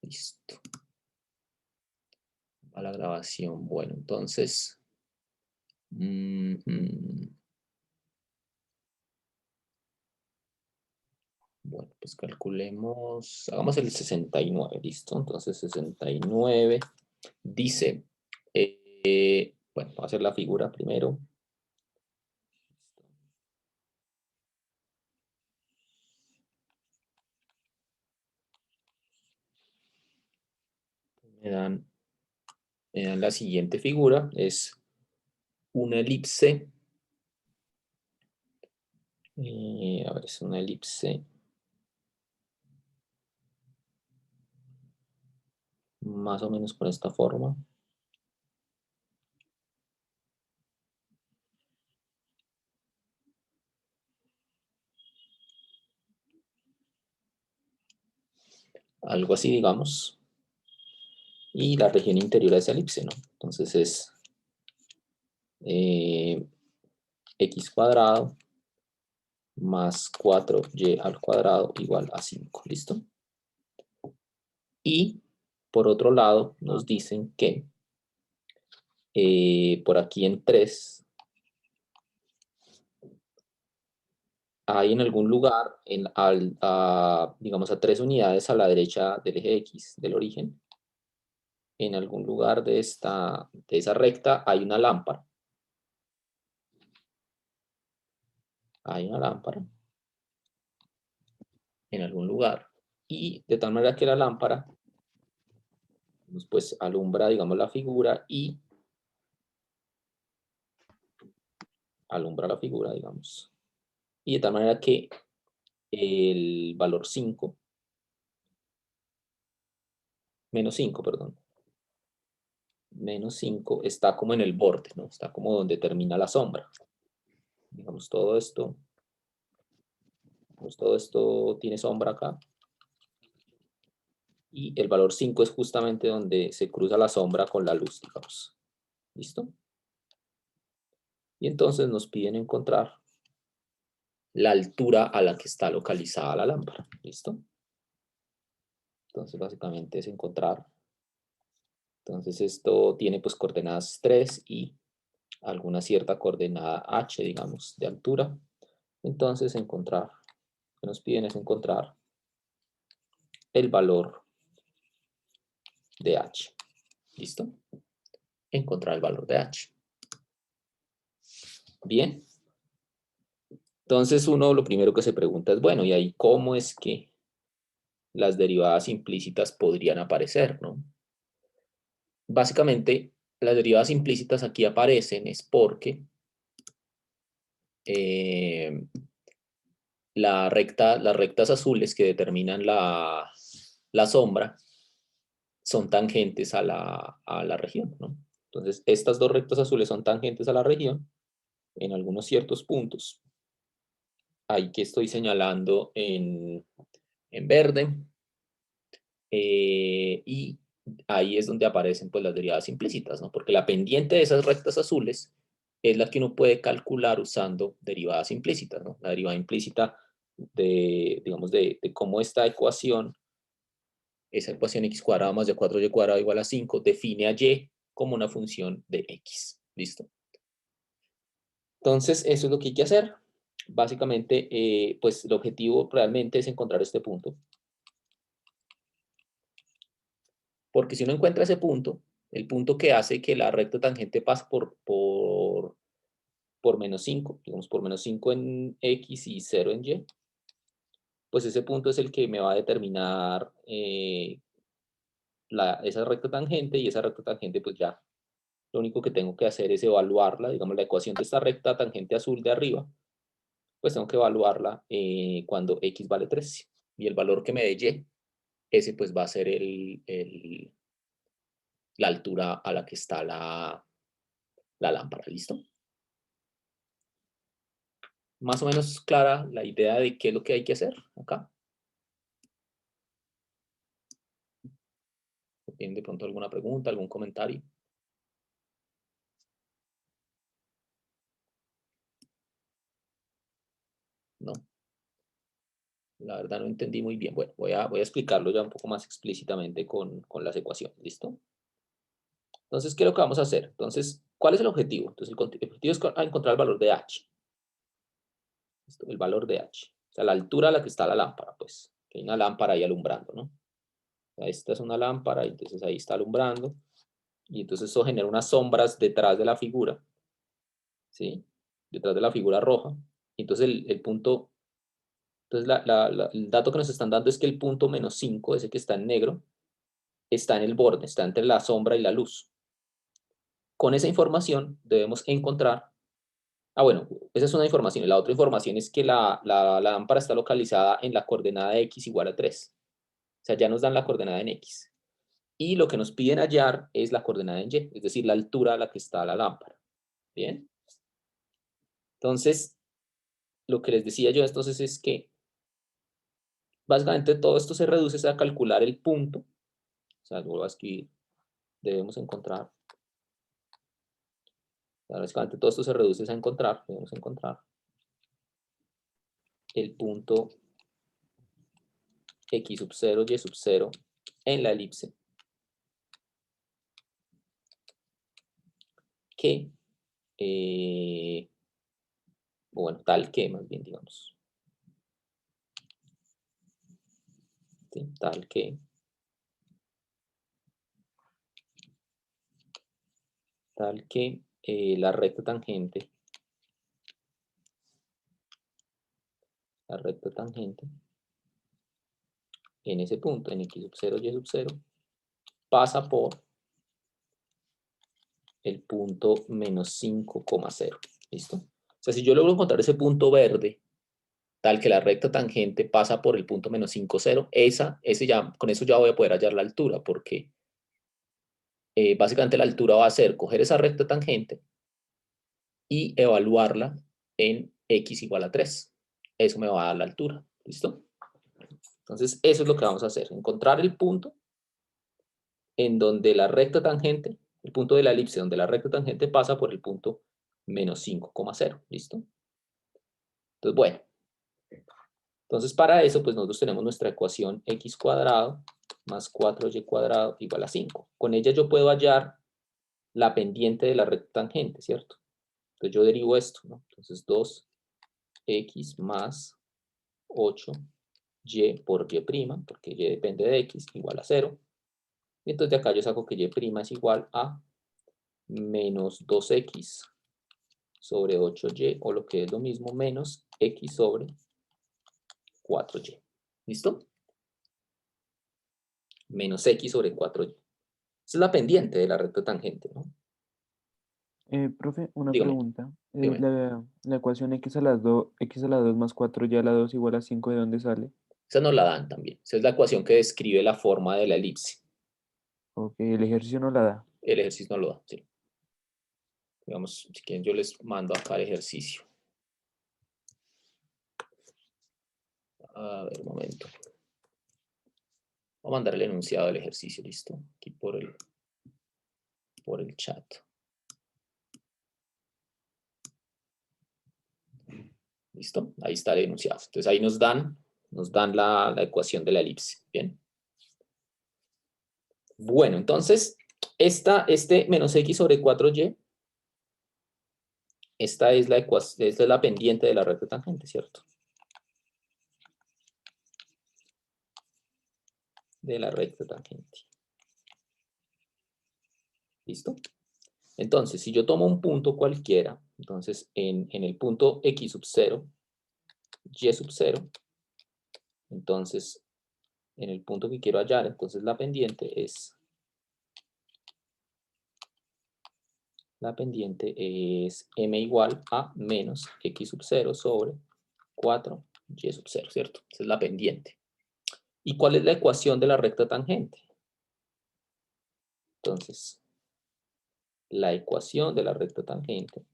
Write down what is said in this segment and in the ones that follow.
Listo. A la grabación. Bueno, entonces. Bueno, pues calculemos. Hagamos el 69, listo. Entonces 69 dice. Bueno, vamos a hacer la figura primero. Me dan la siguiente figura, es una elipse. A ver, es una elipse más o menos con esta forma. Algo así, digamos. Y la región interior de esa elipse, ¿no? Entonces es x cuadrado más 4y al cuadrado igual a 5, ¿listo? Y por otro lado nos dicen que por aquí en 3 hay en algún lugar, digamos a 3 unidades a la derecha del eje X del origen, en algún lugar de esa recta hay una lámpara. Hay una lámpara en algún lugar. Y de tal manera que la lámpara pues alumbra, digamos, la figura y alumbra la figura, digamos. Y de tal manera que el valor 5, menos 5, perdón, menos 5 está como en el borde, ¿no? Está como donde termina la sombra. Digamos, todo esto, pues todo esto tiene sombra acá. Y el valor 5 es justamente donde se cruza la sombra con la luz, digamos. ¿Listo? Y entonces nos piden encontrar la altura a la que está localizada la lámpara. ¿Listo? Entonces básicamente es encontrar. Entonces esto tiene pues coordenadas 3 y alguna cierta coordenada h, digamos, de altura. Entonces encontrar, lo que nos piden es encontrar el valor de h. ¿Listo? Encontrar el valor de h. Bien. Entonces uno lo primero que se pregunta es, bueno, ¿y ahí cómo es que las derivadas implícitas podrían aparecer, ¿no? Básicamente, las derivadas implícitas aquí aparecen es porque las rectas azules que determinan la sombra son tangentes a la región, ¿no? Entonces, estas dos rectas azules son tangentes a la región en algunos ciertos puntos. Ahí que estoy señalando en verde. Y ahí es donde aparecen pues las derivadas implícitas, ¿no? Porque la pendiente de esas rectas azules es la que uno puede calcular usando derivadas implícitas, ¿no? La derivada implícita digamos, de cómo esta ecuación, esa ecuación x cuadrado más de 4y cuadrado igual a 5, define a y como una función de x. ¿Listo? Entonces, eso es lo que hay que hacer. Básicamente, pues el objetivo realmente es encontrar este punto. Porque si uno encuentra ese punto, el punto que hace que la recta tangente pase por menos 5, digamos por menos 5 en x y 0 en y, pues ese punto es el que me va a determinar esa recta tangente, y esa recta tangente pues ya lo único que tengo que hacer es evaluarla, digamos la ecuación de esta recta tangente azul de arriba, pues tengo que evaluarla cuando x vale 3 y el valor que me dé y, ese pues va a ser la altura a la que está la lámpara. ¿Listo? Más o menos clara la idea de qué es lo que hay que hacer acá. ¿Tienen de pronto alguna pregunta, algún comentario? No. La verdad no entendí muy bien. Bueno, voy a explicarlo ya un poco más explícitamente con las ecuaciones, ¿listo? Entonces, ¿qué es lo que vamos a hacer? Entonces, ¿cuál es el objetivo? Entonces, el objetivo es encontrar el valor de h. ¿Listo? El valor de h. O sea, la altura a la que está la lámpara, pues. Que hay una lámpara ahí alumbrando, ¿no? Esta es una lámpara, y entonces ahí está alumbrando. Y entonces eso genera unas sombras detrás de la figura, ¿sí? Detrás de la figura roja. Y entonces el punto, entonces el dato que nos están dando es que el punto -5, ese que está en negro, está en el borde, está entre la sombra y la luz. Con esa información debemos encontrar, bueno, esa es una información, y la otra información es que la lámpara está localizada en la coordenada x igual a 3. O sea, ya nos dan la coordenada en x. Y lo que nos piden hallar es la coordenada en y, es decir, la altura a la que está la lámpara. ¿Bien? Entonces, lo que les decía yo entonces es que básicamente todo esto se reduce a calcular el punto. O sea, lo voy a escribir. Debemos encontrar. Básicamente todo esto se reduce a encontrar. Debemos encontrar el punto x sub 0, y sub 0 en la elipse. Que, bueno, tal que más bien, digamos. ¿Sí? Tal que la recta tangente en ese punto, en x sub 0, y sub 0, pasa por el punto -5,0. ¿Listo? O sea, si yo logro encontrar ese punto verde, tal que la recta tangente pasa por el punto -5,0, con eso ya voy a poder hallar la altura, porque básicamente la altura va a ser coger esa recta tangente y evaluarla en x igual a 3. Eso me va a dar la altura. ¿Listo? Entonces, eso es lo que vamos a hacer. Encontrar el punto en donde la recta tangente, el punto de la elipse donde la recta tangente pasa por el punto -5,0. ¿Listo? Entonces, bueno. Entonces, para eso, pues nosotros tenemos nuestra ecuación x cuadrado más 4y cuadrado igual a 5. Con ella yo puedo hallar la pendiente de la recta tangente, ¿cierto? Entonces yo derivo esto, ¿no? Entonces 2x más 8y por y', porque y depende de x, igual a 0. Y entonces de acá yo saco que y' es igual a menos 2x sobre 8y, o lo que es lo mismo, menos x sobre 4y. ¿Listo? Menos x sobre 4y. Esa es la pendiente de la recta tangente, ¿no? Profe, una Dígame, pregunta. dígame. La ecuación x a la 2 más 4y a la 2 igual a 5, ¿de dónde sale? Esa nos la dan también. Esa es la ecuación que describe la forma de la elipse. Ok, el ejercicio no la da. El ejercicio no lo da, sí. Digamos, si quieren yo les mando acá el ejercicio. A ver, un momento. Voy a mandar el enunciado del ejercicio, ¿listo? Aquí por el chat. ¿Listo? Ahí está el enunciado. Entonces ahí nos dan la ecuación de la elipse. Bien. Bueno, entonces, este menos x sobre 4y, esta es la pendiente de la recta tangente, ¿cierto? De la recta tangente. ¿Listo? Entonces, si yo tomo un punto cualquiera, entonces en el punto x sub 0, y sub 0, entonces en el punto que quiero hallar, entonces la pendiente es m igual a menos x sub 0 sobre 4 y sub 0, ¿cierto? Esa es la pendiente. ¿Y cuál es la ecuación de la recta tangente? Entonces, la ecuación de la recta tangente,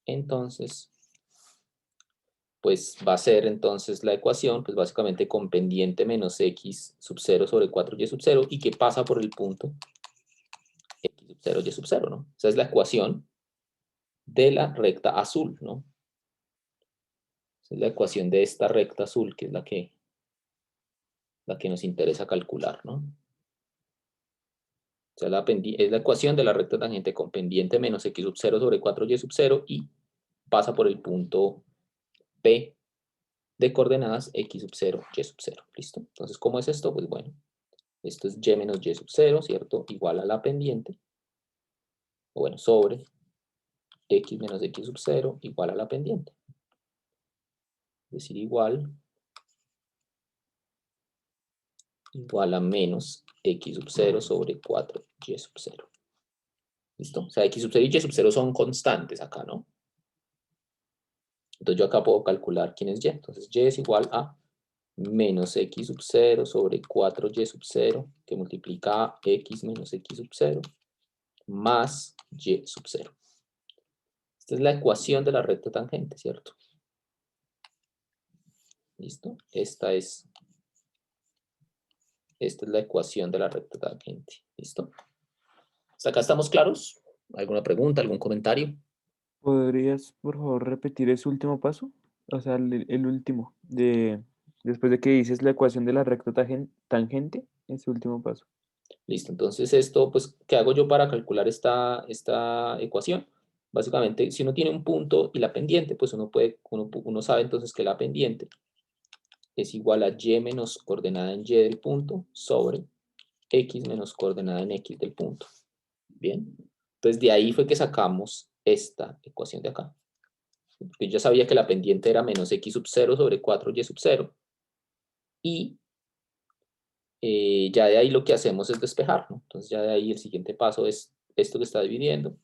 entonces, pues va a ser entonces la ecuación, pues básicamente con pendiente menos x sub 0 sobre 4y sub 0, y que pasa por el punto x sub 0, y sub 0, ¿no? Esa es la ecuación de la recta azul, ¿no? Esa es la ecuación de esta recta azul, que es la que nos interesa calcular, ¿no? O sea, es la ecuación de la recta tangente con pendiente menos x sub 0 sobre 4y sub 0 y pasa por el punto P de coordenadas x sub 0, y sub 0, ¿listo? Entonces, ¿cómo es esto? Pues bueno, esto es y menos y sub 0, ¿cierto? Igual a la pendiente, o bueno, sobre x menos x sub 0 igual a la pendiente. Es decir, igual a menos x sub 0 sobre 4y sub 0. ¿Listo? O sea, x sub 0 y y sub 0 son constantes acá, ¿no? Entonces yo acá puedo calcular quién es y. Entonces y es igual a menos x sub 0 sobre 4y sub 0, que multiplica a x menos x sub 0, más y sub 0. Esta es la ecuación de la recta tangente, ¿cierto? ¿Listo? Esta es la ecuación de la recta tangente. ¿Listo? ¿Hasta acá estamos claros? ¿Alguna pregunta, algún comentario? ¿Podrías, por favor, repetir ese último paso? O sea, el último, después de que dices la ecuación de la recta tangente, ese último paso. Listo, entonces esto, pues, ¿qué hago yo para calcular esta ecuación? Básicamente, si uno tiene un punto y la pendiente, pues uno sabe entonces que la pendiente es igual a y menos coordenada en y del punto sobre x menos coordenada en x del punto. Bien, entonces de ahí fue que sacamos esta ecuación de acá. Porque yo ya sabía que la pendiente era menos x sub 0 sobre 4y sub 0. Y ya de ahí lo que hacemos es despejar, ¿no? Entonces ya de ahí el siguiente paso es esto que está dividiendo,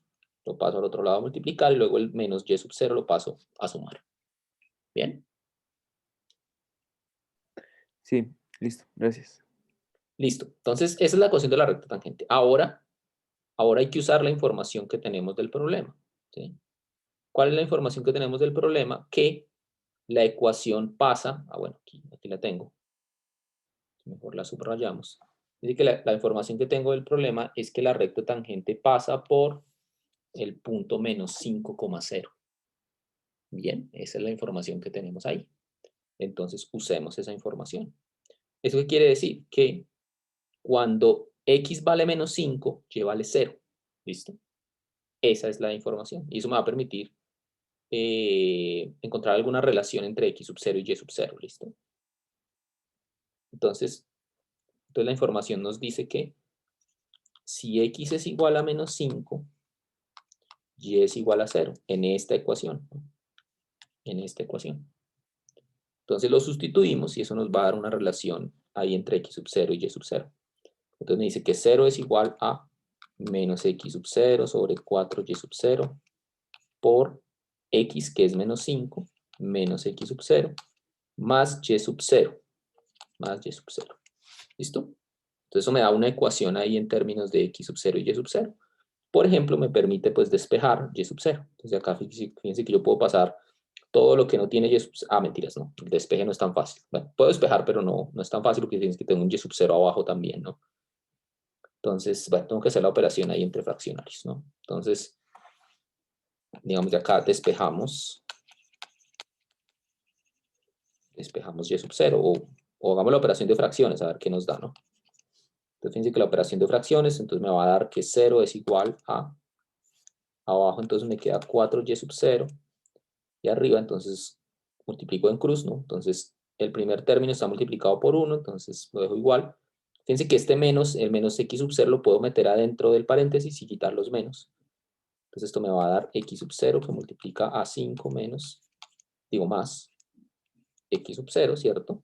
lo paso al otro lado a multiplicar y luego el menos y sub 0 lo paso a sumar. Bien, Sí, listo, gracias. listo. Entonces esa es la ecuación de la recta tangente. Ahora hay que usar la información que tenemos del problema, ¿sí? ¿Cuál es la información que tenemos del problema? Que la ecuación pasa, bueno, aquí la tengo, mejor la subrayamos. Dice que la información que tengo del problema es que la recta tangente pasa por el punto menos 5,0. Bien, esa es la información que tenemos ahí. Entonces usemos esa información. ¿Eso qué quiere decir? Que cuando x vale menos 5, y vale 0. ¿Listo? Esa es la información. Y eso me va a permitir encontrar alguna relación entre x sub 0 y y sub 0. ¿Listo? Entonces la información nos dice que si x es igual a menos 5, y es igual a 0 en esta ecuación. ¿No? En esta ecuación. Entonces lo sustituimos y eso nos va a dar una relación ahí entre x sub 0 y y sub 0. Entonces me dice que 0 es igual a menos x sub 0 sobre 4y sub 0 por x, que es menos 5, menos x sub 0, más y sub 0, más y sub 0. ¿Listo? Entonces eso me da una ecuación ahí en términos de x sub 0 y y sub 0. Por ejemplo, me permite pues despejar y sub 0. Entonces acá fíjense que yo puedo pasar todo lo que no tiene y sub 0. Ah, mentiras, no. El despeje no es tan fácil. Bueno, puedo despejar, pero no es tan fácil porque fíjense que tengo un y sub 0 abajo también, ¿no? Entonces, bueno, tengo que hacer la operación ahí entre fraccionarios, ¿no? Entonces, digamos que acá despejamos y sub 0 o hagamos la operación de fracciones a ver qué nos da, ¿no? Entonces, fíjense que la operación de fracciones, entonces me va a dar que 0 es igual a, abajo entonces me queda 4y sub 0 y arriba entonces multiplico en cruz, ¿no? Entonces, el primer término está multiplicado por 1, entonces lo dejo igual. Fíjense que este menos, el menos x sub 0 lo puedo meter adentro del paréntesis y quitar los menos. Entonces esto me va a dar x sub 0 que multiplica a 5 menos, digo más, x sub 0, ¿cierto?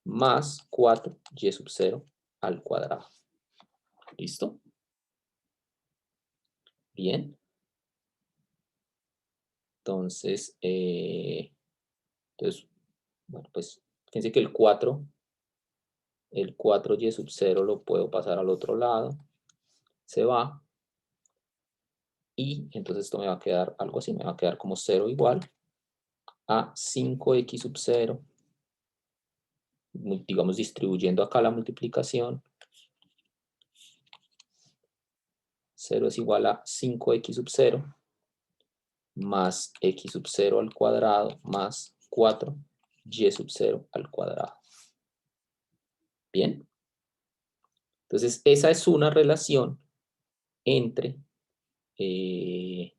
Más 4y sub 0 al cuadrado. ¿Listo? Bien. Entonces, bueno, pues fíjense que el 4y sub 0 lo puedo pasar al otro lado. Se va. Y entonces esto me va a quedar algo así, me va a quedar como 0 igual a 5x sub 0, digamos distribuyendo acá la multiplicación, 0 es igual a 5x sub 0 más x sub 0 al cuadrado más 4y sub 0 al cuadrado. Bien. Entonces, esa es una relación entre, ¿qué?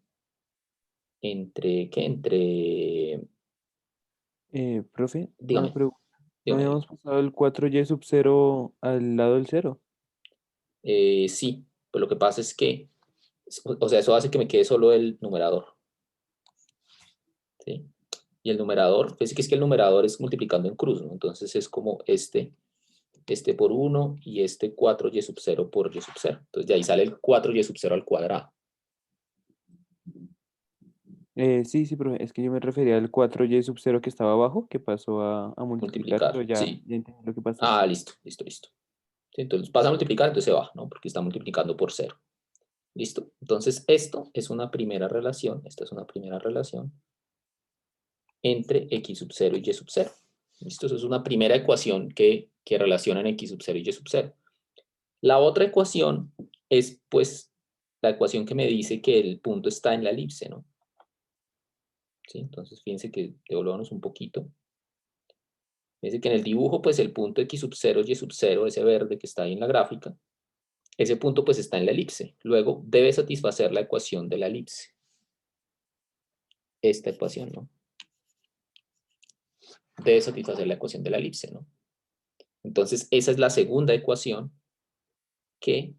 Profe, una Dígame, pregunta. ¿No dígame, habíamos dígame. pasado el 4y sub 0 al lado del 0? Sí, pues lo que pasa es que, o sea, eso hace que me quede solo el numerador, ¿sí? Y el numerador, pues sí que es que el numerador es multiplicando en cruz, ¿no? Entonces es como este por 1 y este 4y sub 0 por y sub 0. Entonces de ahí sale el 4y sub 0 al cuadrado. Sí, sí, profe, es que yo me refería al 4y sub 0 que estaba abajo, que pasó a multiplicar, pero Multiplicar, sí. ya entendí lo que pasó. Ah, listo, listo, listo. Sí, entonces pasa a multiplicar, entonces se va, ¿no? Porque está multiplicando por 0. ¿Listo? Entonces esto es una primera relación, esta es una primera relación entre x sub 0 y y sub 0. ¿Listo? Eso es una primera ecuación que relacionan x sub 0 y y sub 0. La otra ecuación es, pues, la ecuación que me dice que el punto está en la elipse, ¿no? ¿Sí? Entonces, fíjense que devolvamos un poquito. Fíjense que en el dibujo, pues, el punto x sub 0, y sub 0, ese verde que está ahí en la gráfica, ese punto, pues, está en la elipse. Luego, debe satisfacer la ecuación de la elipse. Esta ecuación, ¿no? Debe satisfacer la ecuación de la elipse, ¿no? Entonces, esa es la segunda ecuación que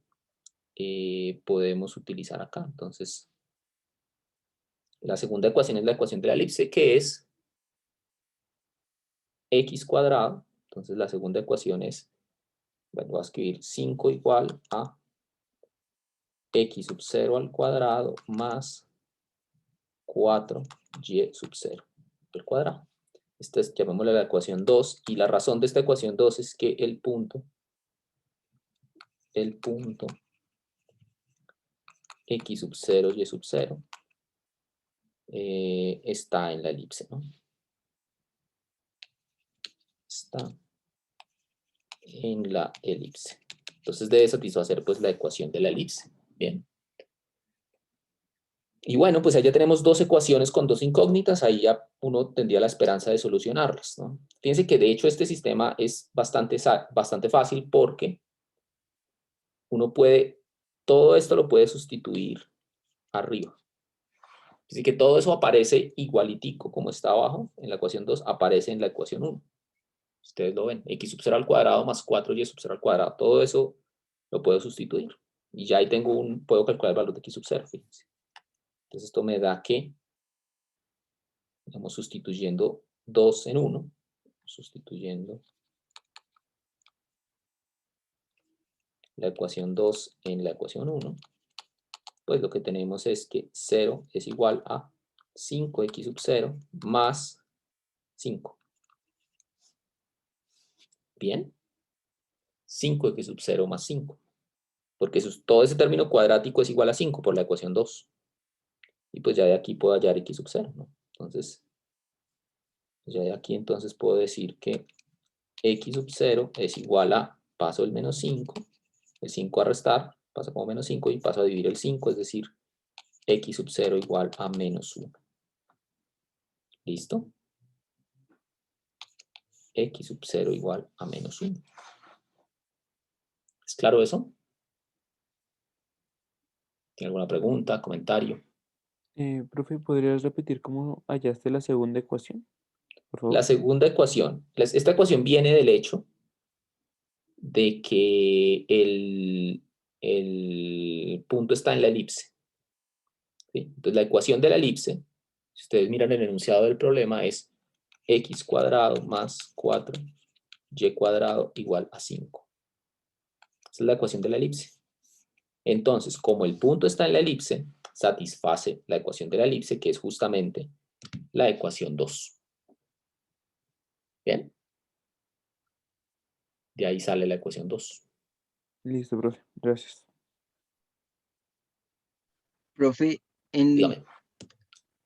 podemos utilizar acá. Entonces, la segunda ecuación es la ecuación de la elipse, que es x cuadrado. Entonces, la segunda ecuación es, bueno, voy a escribir 5 igual a x sub 0 al cuadrado más 4y sub 0 al cuadrado. Esta es, llamémosle la ecuación 2, y la razón de esta ecuación 2 es que el punto x sub 0, y sub 0 está en la elipse, ¿no? Está en la elipse. Entonces debe satisfacer, pues, la ecuación de la elipse. Bien. Y bueno, pues ahí ya tenemos dos ecuaciones con dos incógnitas, ahí ya uno tendría la esperanza de solucionarlas, ¿no? Fíjense que de hecho este sistema es bastante fácil porque uno puede, todo esto lo puede sustituir arriba. Así que todo eso aparece igualitico como está abajo en la ecuación 2, aparece en la ecuación 1. Ustedes lo ven, x sub 0 al cuadrado más 4y sub 0 al cuadrado, todo eso lo puedo sustituir. Y ya ahí tengo puedo calcular el valor de x sub 0, fíjense. Entonces esto me da que, estamos sustituyendo 2 en 1, sustituyendo la ecuación 2 en la ecuación 1, pues lo que tenemos es que 0 es igual a 5x sub 0 más 5. Bien, 5x sub 0 más 5, porque todo ese término cuadrático es igual a 5 por la ecuación 2. Y pues ya de aquí puedo hallar x sub 0, ¿no? Entonces, ya de aquí entonces puedo decir que x sub 0 es igual a, paso el menos 5, el 5 a restar, pasa como menos 5 y paso a dividir el 5, es decir, x sub 0 igual a menos 1. ¿Listo? X sub 0 igual a menos 1. ¿Es claro eso? ¿Tiene alguna pregunta, comentario? Profe, ¿podrías repetir cómo hallaste la segunda ecuación, por La favor? segunda ecuación, esta ecuación viene del hecho de que el punto está en la elipse. ¿Sí? Entonces la ecuación de la elipse, si ustedes miran el enunciado del problema, es x cuadrado más 4y cuadrado igual a 5. Esa es la ecuación de la elipse. Entonces, como el punto está en la elipse, satisface la ecuación de la elipse, que es justamente la ecuación 2. Bien, de ahí sale la ecuación 2. Listo, profe, gracias. Profe, en, Dígame.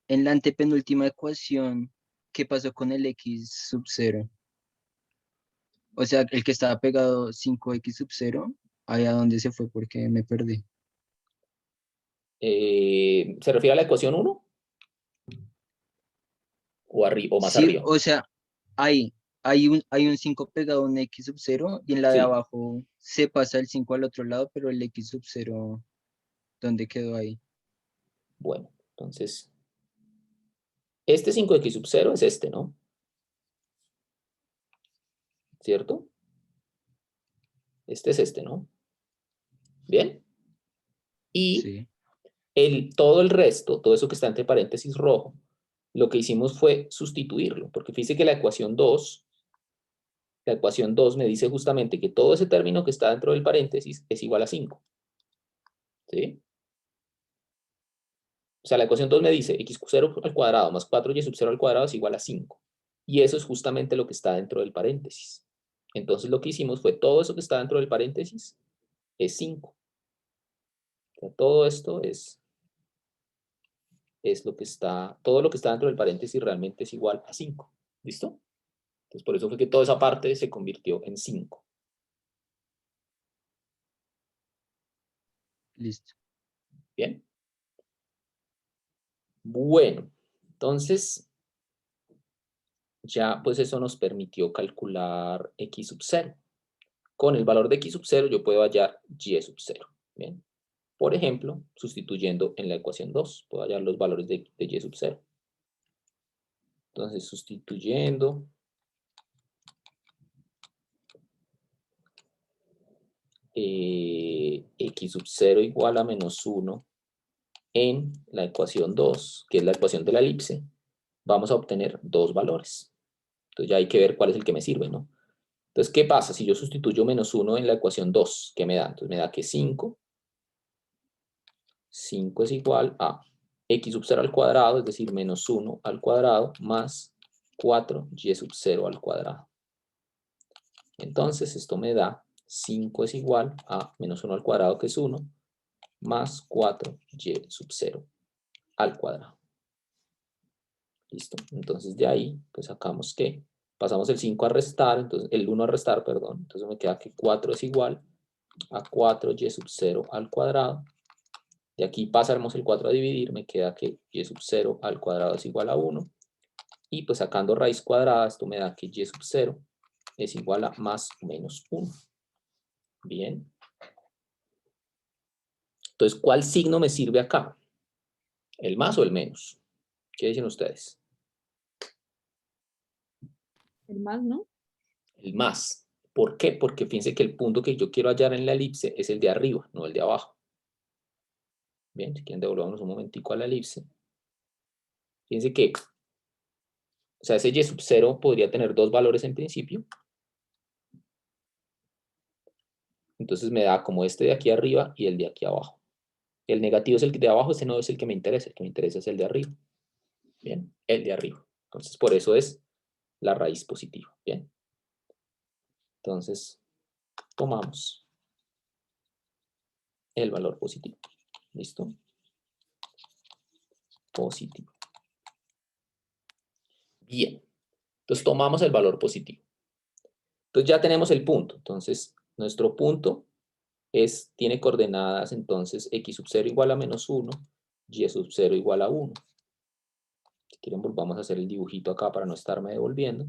en la antepenúltima ecuación, ¿qué pasó con el x sub 0? O sea, el que estaba pegado 5x sub 0, ¿allá dónde se fue? Porque me perdí. ¿Se refiere a la ecuación 1? ¿O más Sí, arriba? o sea, hay un 5 pegado a un X sub 0 y en la de Sí. abajo se pasa el 5 al otro lado, pero el X sub 0, ¿dónde quedó ahí? Bueno, entonces, este 5x sub 0 es este, ¿no? ¿Cierto? Este es este, ¿no? Bien. Y Sí, todo el resto, todo eso que está entre paréntesis rojo, lo que hicimos fue sustituirlo, porque fíjese que la ecuación 2 me dice justamente que todo ese término que está dentro del paréntesis es igual a 5. ¿Sí? O sea, la ecuación 2 me dice x0 al cuadrado más 4y sub 0 al cuadrado es igual a 5. Y eso es justamente lo que está dentro del paréntesis. Entonces lo que hicimos fue todo eso que está dentro del paréntesis es 5. O sea, todo esto es lo que está, todo lo que está dentro del paréntesis realmente es igual a 5. ¿Listo? Entonces por eso fue que toda esa parte se convirtió en 5. listo. Bien. Bueno, entonces ya pues eso nos permitió calcular x sub 0. Con el valor de x sub 0 yo puedo hallar y sub 0. Bien. Por ejemplo, sustituyendo en la ecuación 2, puedo hallar los valores de y sub 0. Entonces, sustituyendo x sub 0 igual a menos 1 en la ecuación 2, que es la ecuación de la elipse, vamos a obtener dos valores. Entonces ya hay que ver cuál es el que me sirve, ¿no? Entonces, ¿qué pasa si yo sustituyo menos 1 en la ecuación 2? ¿Qué me da? Entonces me da que 5 es igual a x sub 0 al cuadrado, es decir, menos 1 al cuadrado, más 4y sub 0 al cuadrado. Entonces, esto me da 5 es igual a menos 1 al cuadrado, que es 1, más 4y sub 0 al cuadrado. ¿Listo? Entonces, de ahí, pues sacamos que pasamos el 5 a restar, entonces el 1 a restar, perdón. Entonces me queda que 4 es igual a 4y sub 0 al cuadrado. De aquí pasamos el 4 a dividir, me queda que y sub 0 al cuadrado es igual a 1. Y pues sacando raíz cuadrada, esto me da que y sub 0 es igual a más o menos 1. Bien. Entonces, ¿cuál signo me sirve acá? ¿El más o el menos? ¿Qué dicen ustedes? El más, ¿no? El más. ¿Por qué? Porque fíjense que el punto que yo quiero hallar en la elipse es el de arriba, no el de abajo. Bien, si quieren devolvamos un momentico a la elipse. Fíjense que, o sea, ese y sub 0 podría tener dos valores en principio. Entonces me da como este de aquí arriba y el de aquí abajo. El negativo es el de abajo, ese no es el que me interesa, el que me interesa es el de arriba. Bien, el de arriba. Entonces por eso es la raíz positiva. Bien. Entonces tomamos el valor positivo. ¿Listo? Positivo. Bien. Entonces tomamos el valor positivo. Entonces ya tenemos el punto. Entonces nuestro punto tiene coordenadas entonces x sub 0 igual a menos 1, y sub 0 igual a 1. Si quieren volvamos a hacer el dibujito acá para no estarme devolviendo.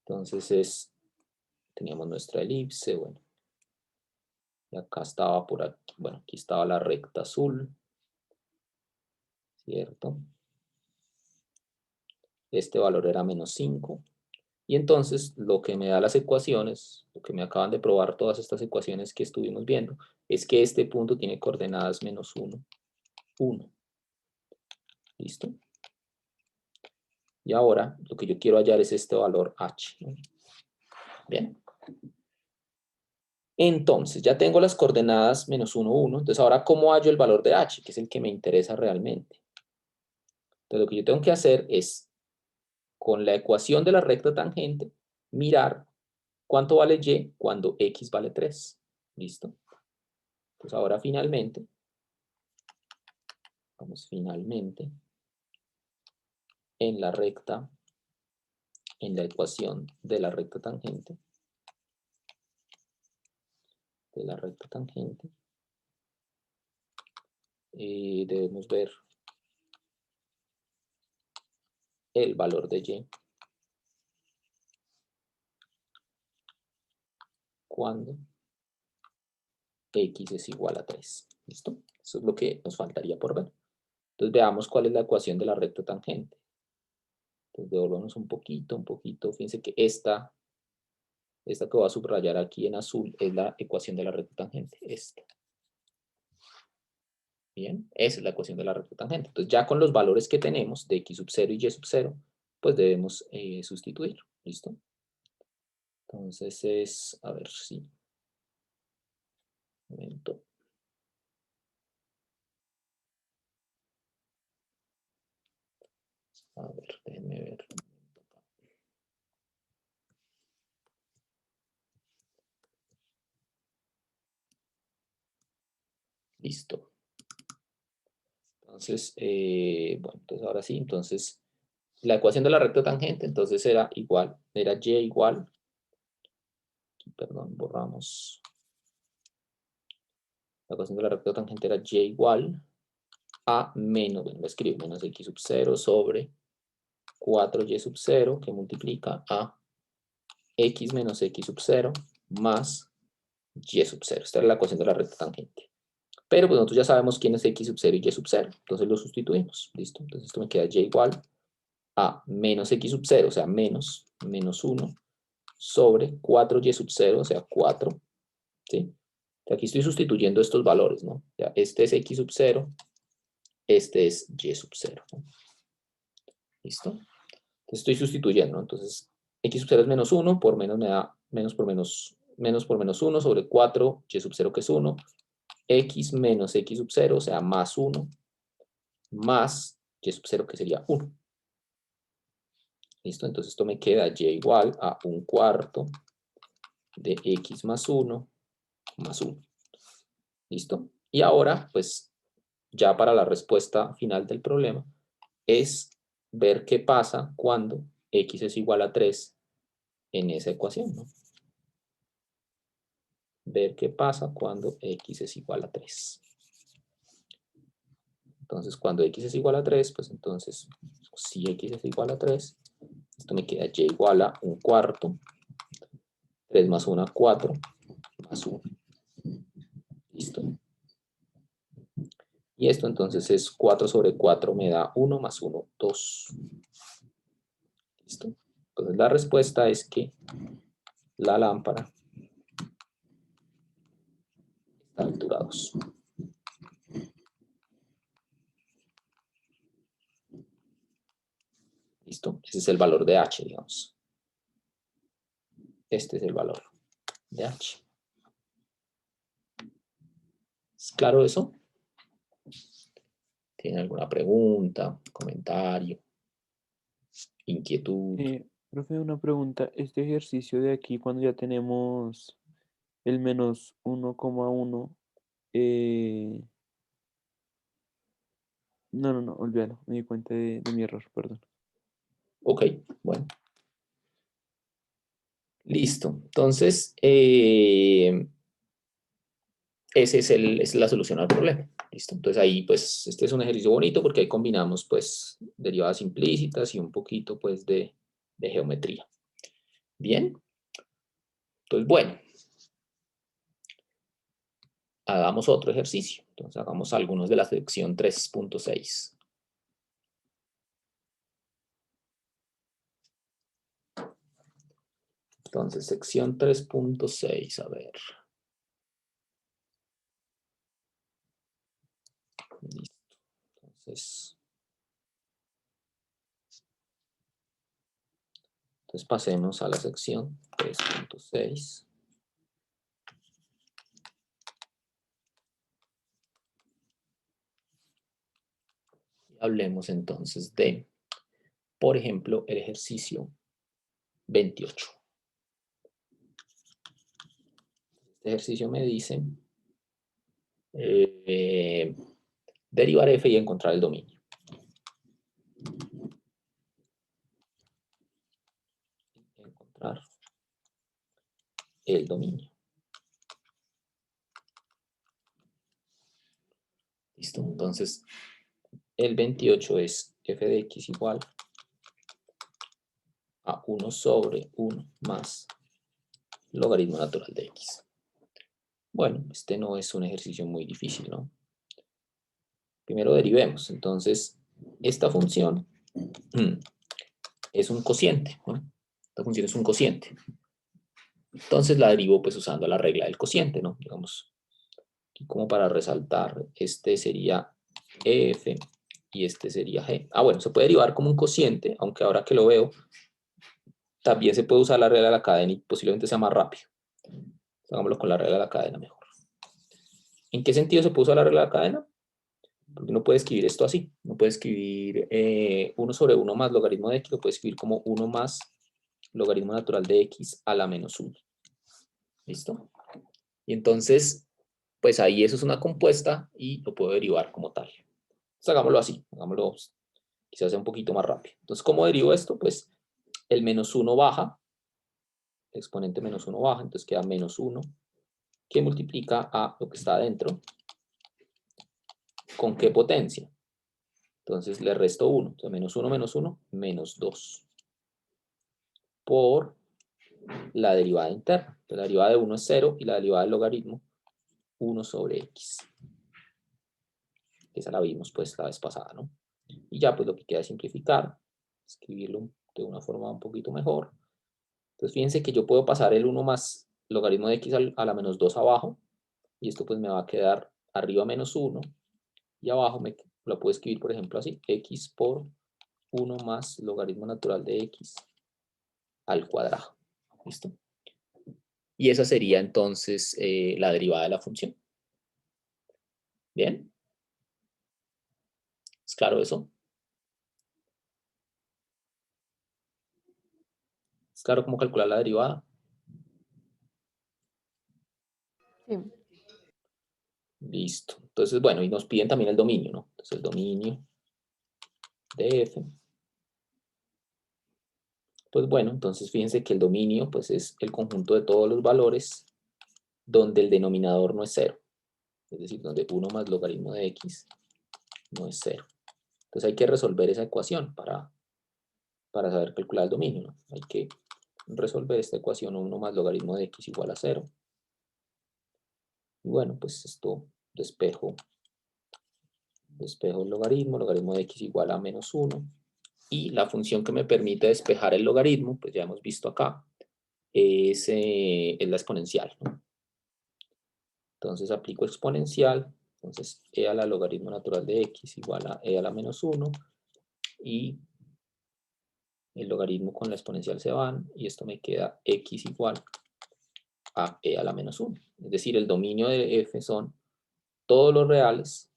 Entonces teníamos nuestra elipse, bueno. Y acá estaba por aquí, bueno, aquí estaba la recta azul, ¿cierto? Este valor era menos 5. Y entonces lo que me da las ecuaciones, lo que me acaban de probar todas estas ecuaciones que estuvimos viendo, es que este punto tiene coordenadas menos 1, 1. ¿Listo? Y ahora lo que yo quiero hallar es este valor h, ¿no? Bien. Entonces, ya tengo las coordenadas menos 1, 1. Entonces, ahora, ¿cómo hallo el valor de h? Que es el que me interesa realmente. Entonces, lo que yo tengo que hacer es, con la ecuación de la recta tangente, mirar cuánto vale y cuando x vale 3. ¿Listo? Pues ahora finalmente, vamos finalmente, en la recta, en la ecuación de la recta tangente, de la recta tangente, debemos ver el valor de y cuando x es igual a 3. ¿Listo? Eso es lo que nos faltaría por ver. Entonces veamos cuál es la ecuación de la recta tangente. Entonces devolvamos un poquito. Fíjense que esta que voy a subrayar aquí en azul es la ecuación de la recta tangente. Esta. Bien, esa es la ecuación de la recta tangente. Entonces ya con los valores que tenemos de x sub 0 y y sub 0, pues debemos sustituir. ¿Listo? Entonces es, a ver si... Un momento. A ver, déjenme ver. Listo. Entonces, bueno, entonces ahora sí, entonces la ecuación de la recta tangente, entonces era y igual, perdón, borramos. La ecuación de la recta tangente era y igual a menos, bueno, lo escribo, menos x sub 0 sobre 4y sub 0, que multiplica a x menos x sub 0 más y sub 0. Esta es la ecuación de la recta tangente. Pero pues nosotros ya sabemos quién es x sub 0 y y sub 0. Entonces lo sustituimos. ¿Listo? Entonces esto me queda y igual a menos x sub 0, o sea, menos 1, sobre 4y sub 0, o sea, 4. ¿Sí? Aquí estoy sustituyendo estos valores, ¿no? Ya, este es x sub 0, este es y sub 0. ¿No? ¿Listo? Entonces estoy sustituyendo, ¿no? Entonces x sub 0 es menos 1, por menos me da menos por menos 1 sobre 4, y sub 0 que es 1, x menos x sub 0, o sea, más 1, más y sub 0 que sería 1. ¿Listo? Entonces esto me queda y igual a 1/4 de x más 1 más 1. ¿Listo? Y ahora, pues, ya para la respuesta final del problema, es ver qué pasa cuando x es igual a 3 en esa ecuación, ¿no? Ver qué pasa cuando x es igual a 3. Entonces, cuando x es igual a 3, pues entonces, si x es igual a 3, esto me queda y igual a 1/4, 3 más 1, 4, más 1. ¿Listo? Y esto entonces es 4 sobre 4 me da 1 más 1, 2. ¿Listo? Entonces la respuesta es que la lámpara está a altura 2. ¿Listo? Ese es el valor de H, digamos. Este es el valor de H. ¿Es claro eso? ¿Tienen alguna pregunta, comentario, inquietud? Profe, una pregunta. Este ejercicio de aquí, cuando ya tenemos el menos 1,1, no, olvídalo. Me di cuenta de mi error, perdón. Ok, bueno. Listo. Entonces, esa es la solución al problema. ¿Listo? Entonces ahí, pues, este es un ejercicio bonito porque ahí combinamos, pues, derivadas implícitas y un poquito, pues, de geometría. Bien. Entonces, bueno. Hagamos otro ejercicio. Entonces, hagamos algunos de la sección 3.6. Entonces, sección 3.6, a ver. Listo. Entonces pasemos a la sección 3.6. Hablemos entonces de, por ejemplo, el ejercicio 28. Este ejercicio me dice derivar f y encontrar el dominio. Encontrar el dominio. ¿Listo? Entonces, el 28 es f de x igual a 1 sobre 1 más logaritmo natural de x. Bueno, este no es un ejercicio muy difícil, ¿no? Primero derivemos. Entonces, esta función es un cociente, ¿no? Esta función es un cociente. Entonces la derivo pues usando la regla del cociente, ¿no? Digamos, aquí como para resaltar, este sería f y este sería g. Ah, bueno, se puede derivar como un cociente, aunque ahora que lo veo, también se puede usar la regla de la cadena y posiblemente sea más rápido. Hagámoslo con la regla de la cadena mejor. ¿En qué sentido se puede usar la regla de la cadena? Porque uno puede escribir esto así. Uno puede escribir 1 sobre 1 más logaritmo de x, lo puede escribir como 1 más logaritmo natural de x a la menos 1. ¿Listo? Y entonces, pues ahí eso es una compuesta y lo puedo derivar como tal. Entonces hagámoslo así, hagámoslo quizás sea un poquito más rápido. Entonces, ¿cómo derivo esto? Pues el menos 1 baja, el exponente menos 1 baja, entonces queda menos 1, que multiplica a lo que está adentro. ¿Con qué potencia? Entonces le resto 1, entonces menos 1, menos 2. Por la derivada interna. Entonces, la derivada de 1 es 0 y la derivada del logaritmo 1 sobre x. Esa la vimos pues la vez pasada, ¿no? Y ya pues lo que queda es simplificar, escribirlo de una forma un poquito mejor. Entonces fíjense que yo puedo pasar el 1 más logaritmo de x a la menos 2 abajo, y esto pues me va a quedar arriba menos 1, y abajo lo puedo escribir por ejemplo así, x por 1 más logaritmo natural de x al cuadrado. ¿Listo? Y esa sería entonces la derivada de la función. ¿Bien? ¿Es claro eso? ¿Es claro cómo calcular la derivada? Sí. Listo. Entonces, bueno, y nos piden también el dominio, ¿no? Entonces el dominio de f. Pues bueno, entonces fíjense que el dominio pues es el conjunto de todos los valores donde el denominador no es 0. Es decir, donde 1 más logaritmo de x no es 0. Entonces hay que resolver esa ecuación para saber calcular el dominio, ¿no? Hay que resolver esta ecuación, 1 más logaritmo de x igual a 0. Y bueno, pues esto despejo el logaritmo de x igual a menos 1. Y la función que me permite despejar el logaritmo, pues ya hemos visto acá, es la exponencial, ¿no? Entonces aplico exponencial, entonces e a la logaritmo natural de x igual a e a la menos 1, y el logaritmo con la exponencial se van, y esto me queda x igual a e a la menos 1. Es decir, el dominio de f son todos los reales,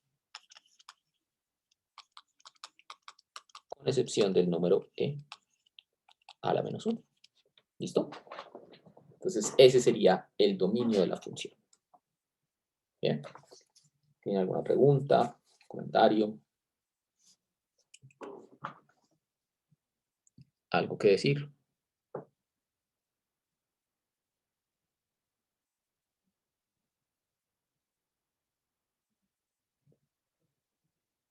con excepción del número e a la menos 1. ¿Listo? Entonces ese sería el dominio de la función. Bien. ¿Tiene alguna pregunta, comentario? ¿Algo que decir?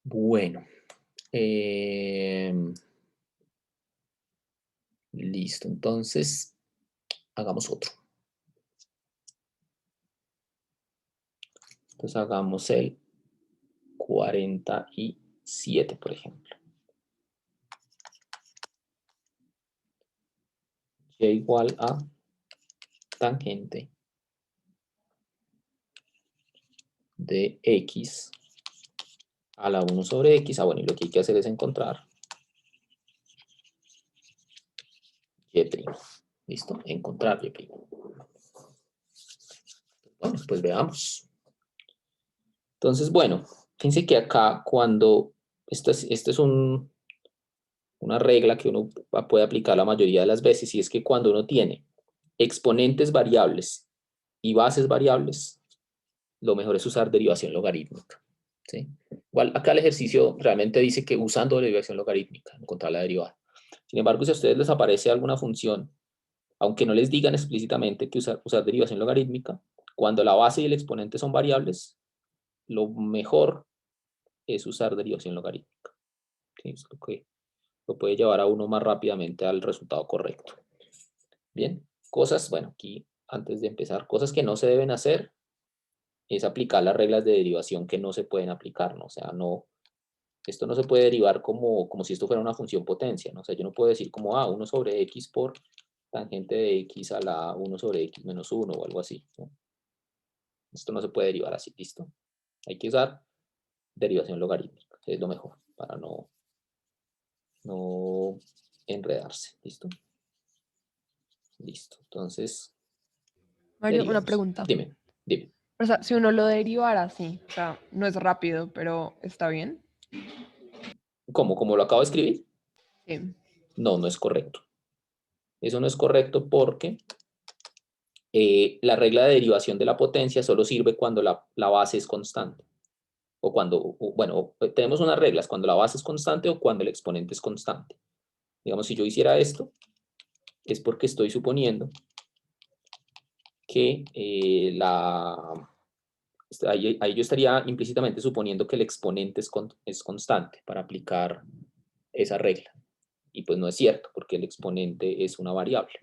Bueno. Listo. Entonces, hagamos otro. Entonces hagamos el 47, por ejemplo. Y igual a tangente de x a la 1 sobre x. Ah, bueno, y lo que hay que hacer es encontrar y'. ¿Listo? Encontrar y'. Bueno, pues veamos. Entonces, bueno, fíjense que acá cuando, esta es una regla que uno puede aplicar la mayoría de las veces, y es que cuando uno tiene exponentes variables y bases variables, lo mejor es usar derivación logarítmica, ¿sí? Igual acá el ejercicio realmente dice que usando derivación logarítmica, encontrar la derivada. Sin embargo, si a ustedes les aparece alguna función, aunque no les digan explícitamente que usar derivación logarítmica, cuando la base y el exponente son variables, lo mejor es usar derivación logarítmica. ¿Sí? Es lo que lo puede llevar a uno más rápidamente al resultado correcto. Bien, cosas, bueno, aquí antes de empezar, cosas que no se deben hacer es aplicar las reglas de derivación que no se pueden aplicar, ¿no? O sea, no, esto no se puede derivar como si esto fuera una función potencia, ¿no? O sea, yo no puedo decir como, 1 sobre x por tangente de x a la 1 sobre x menos 1 o algo así, ¿no? Esto no se puede derivar así, ¿listo? Hay que usar derivación logarítmica, es lo mejor, para no enredarse, ¿listo? Listo, entonces, Mario, una derivamos. pregunta. Dime. O sea, si uno lo derivara así, o sea, no es rápido, pero está bien. ¿Cómo? ¿Como lo acabo de escribir? Sí. No, no es correcto. Eso no es correcto porque la regla de derivación de la potencia solo sirve cuando la base es constante. O cuando, bueno, tenemos unas reglas, cuando la base es constante o cuando el exponente es constante. Digamos, si yo hiciera esto, es porque estoy suponiendo que ahí yo estaría implícitamente suponiendo que el exponente es constante para aplicar esa regla. Y pues no es cierto, porque el exponente es una variable.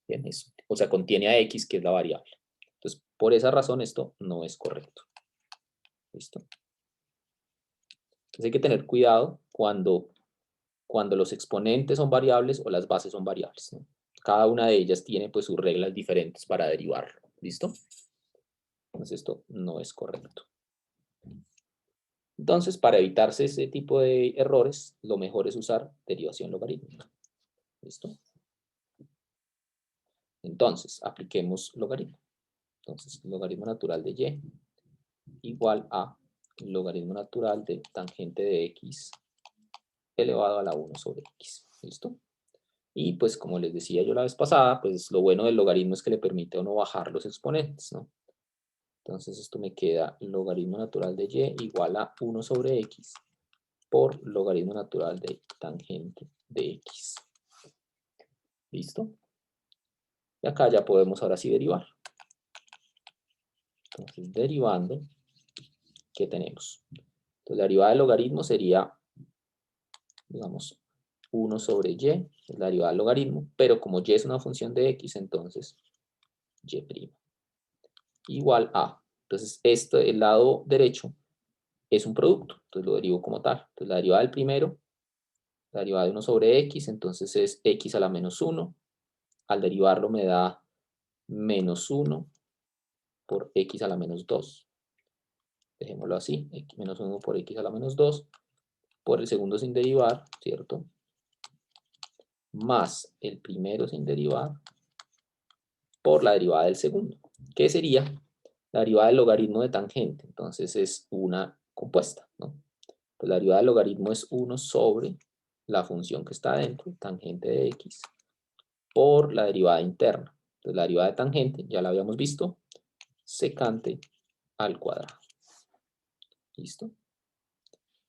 Bien, o sea, contiene a x, que es la variable. Entonces, por esa razón, esto no es correcto. ¿Listo? Entonces hay que tener cuidado cuando los exponentes son variables o las bases son variables, ¿no? Cada una de ellas tiene pues sus reglas diferentes para derivarlo. ¿Listo? Entonces esto no es correcto. Entonces, para evitarse ese tipo de errores, lo mejor es usar derivación logarítmica. ¿Listo? Entonces, apliquemos logaritmo. Entonces, logaritmo natural de y igual a logaritmo natural de tangente de x elevado a la 1 sobre x. ¿Listo? Y pues como les decía yo la vez pasada, pues lo bueno del logaritmo es que le permite a uno bajar los exponentes, ¿no? Entonces esto me queda logaritmo natural de y igual a 1 sobre x por logaritmo natural de tangente de x. ¿Listo? Y acá ya podemos ahora sí derivar. Entonces derivando, ¿qué tenemos? Entonces la derivada del logaritmo sería, digamos, 1 sobre y, es la derivada del logaritmo, pero como y es una función de x, entonces y' igual a. Entonces el lado derecho es un producto, entonces lo derivo como tal. Entonces la derivada del primero, la derivada de 1 sobre x, entonces es x a la menos 1. Al derivarlo me da menos 1 por x a la menos 2. Dejémoslo así, menos 1 por x a la menos 2, por el segundo sin derivar, ¿cierto? Más el primero sin derivar, por la derivada del segundo, que sería la derivada del logaritmo de tangente. Entonces es una compuesta, ¿no? Pues la derivada del logaritmo es 1 sobre la función que está adentro, tangente de x, por la derivada interna. Entonces la derivada de tangente, ya la habíamos visto, secante al cuadrado. ¿Listo?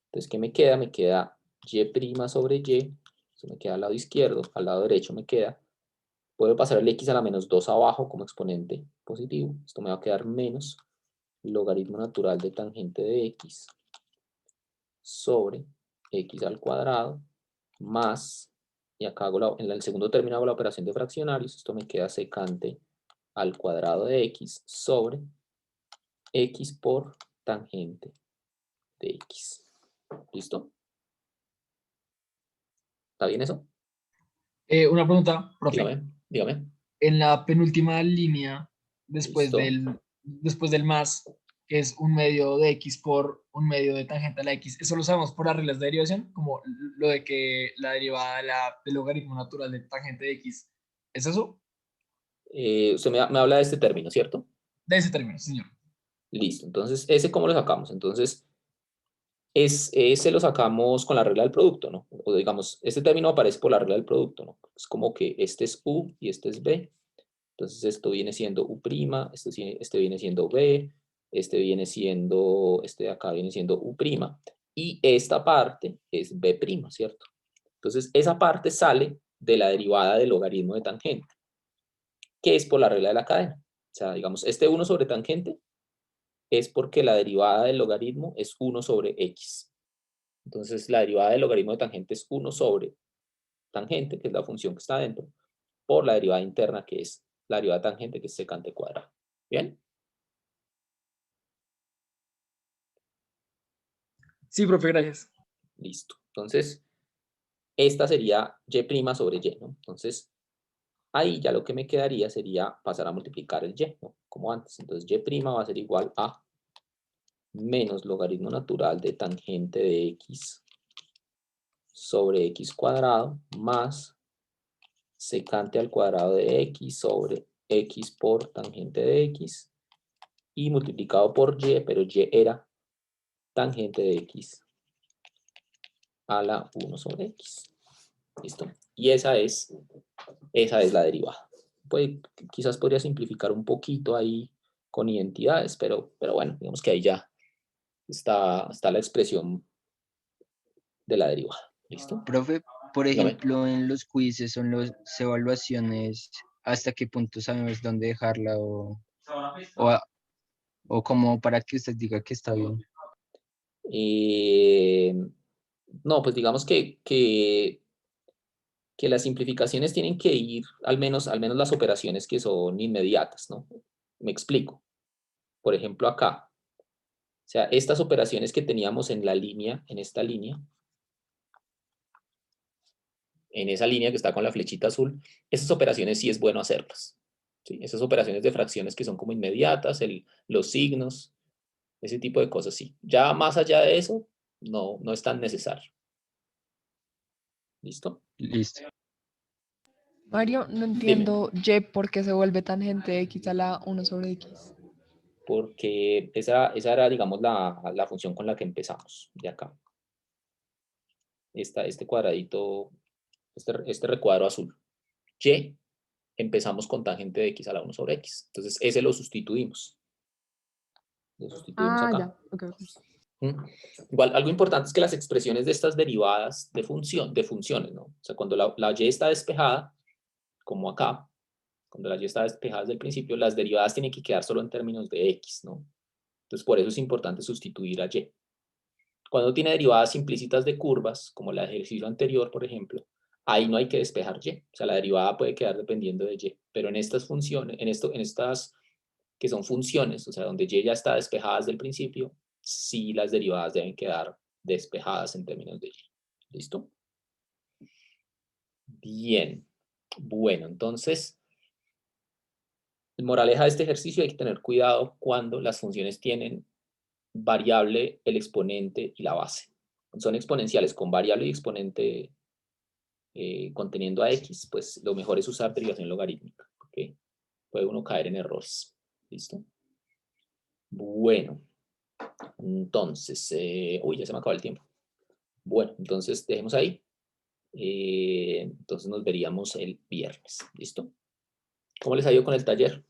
Entonces, ¿qué me queda? Me queda y' sobre y, eso me queda al lado izquierdo, al lado derecho me queda, puedo pasar el x a la menos 2 abajo como exponente positivo, esto me va a quedar menos logaritmo natural de tangente de x sobre x al cuadrado más, y acá hago en el segundo término hago la operación de fraccionarios, esto me queda secante al cuadrado de x sobre x por tangente de x. ¿Listo? ¿Está bien eso? Una pregunta, profe. Dígame. En la penúltima línea, después Listo. del más, que es un medio de x por un medio de tangente a la x, ¿eso lo sabemos por las reglas de derivación? Como lo de que la derivada del logaritmo natural de tangente de x. ¿Es eso? Usted me habla de este término, ¿cierto? De ese término, sí, señor. Listo. Entonces, ¿ese cómo lo sacamos? Entonces, ese lo sacamos con la regla del producto, ¿no? O digamos, este término aparece por la regla del producto, ¿no? Es como que este es U y este es B. Entonces, esto viene siendo U', este viene siendo B, este de acá viene siendo U', y esta parte es B', ¿cierto? Entonces, esa parte sale de la derivada del logaritmo de tangente, que es por la regla de la cadena. O sea, digamos, este 1 sobre tangente es porque la derivada del logaritmo es 1 sobre x. Entonces la derivada del logaritmo de tangente es 1 sobre tangente, que es la función que está adentro, por la derivada interna, que es la derivada de tangente, que es secante cuadrado. ¿Bien? Sí, profe, gracias. Listo. Entonces, esta sería y' sobre y, ¿no? Entonces, ahí ya lo que me quedaría sería pasar a multiplicar el y, ¿no? Como antes. Entonces, y' va a ser igual a menos logaritmo natural de tangente de x sobre x cuadrado más secante al cuadrado de x sobre x por tangente de x y multiplicado por y, pero y era tangente de x a la 1 sobre x. ¿Listo? Y esa es la derivada. Quizás podría simplificar un poquito ahí con identidades, pero bueno, digamos que ahí ya está la expresión de la derivada. ¿Listo? Profe, por Dígame. ejemplo, en los quizzes son las evaluaciones, ¿hasta qué punto sabemos dónde dejarla o como para que usted diga que está bien? No, pues digamos que las simplificaciones tienen que ir, al menos las operaciones que son inmediatas, ¿no? Me explico. Por ejemplo, acá. O sea, estas operaciones que teníamos en la línea, en esta línea, en esa línea que está con la flechita azul, esas operaciones sí es bueno hacerlas. ¿Sí? Esas operaciones de fracciones que son como inmediatas, los signos, ese tipo de cosas, sí. Ya más allá de eso, no es tan necesario. ¿Listo? Listo. Mario, no entiendo y por qué se vuelve tangente de x a la 1 sobre x. Porque esa era, digamos, la función con la que empezamos, de acá. Este cuadradito, este recuadro azul. Y, empezamos con tangente de x a la 1 sobre x. Entonces, ese lo sustituimos. Lo sustituimos Ah, acá. ya. Ok. Igual, algo importante es que las expresiones de estas derivadas de funciones, ¿no? O sea, cuando la y está despejada, como acá, cuando la y está despejada desde el principio, las derivadas tienen que quedar solo en términos de x, ¿no? Entonces, por eso es importante sustituir a y. Cuando tiene derivadas implícitas de curvas, como el ejercicio anterior, por ejemplo, ahí no hay que despejar y. O sea, la derivada puede quedar dependiendo de y. Pero en estas funciones, en estas que son funciones, o sea, donde y ya está despejada desde el principio, sí las derivadas deben quedar despejadas en términos de y. ¿Listo? Bien. Bueno, entonces, moraleja de este ejercicio, hay que tener cuidado cuando las funciones tienen variable, el exponente y la base. Son exponenciales con variable y exponente conteniendo a x, pues lo mejor es usar derivación logarítmica, porque puede uno caer en errores. ¿Listo? Bueno, entonces, ya se me acabó el tiempo. Bueno, entonces dejemos ahí. Entonces nos veríamos el viernes. ¿Listo? ¿Cómo les ha ido con el taller?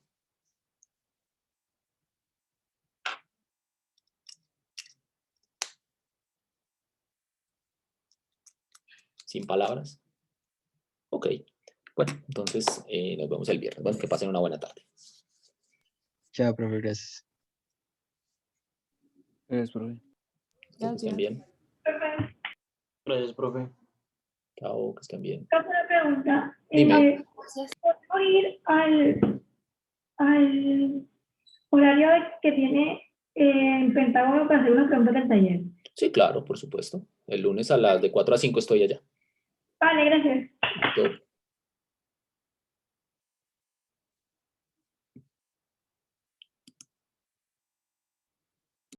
Sin palabras. Ok. Bueno, entonces nos vemos el viernes. Bueno, que pasen una buena tarde. Chao, profe, gracias. Gracias, profe. Que estén bien. Gracias, profe. Chao, que estén bien. Una pregunta. Dime. ¿Puedo ir al horario que tiene el Pentágono para hacer unas preguntas del taller? Sí, claro, por supuesto. El lunes a las de 4 a 5 estoy allá. Vale, gracias. Yo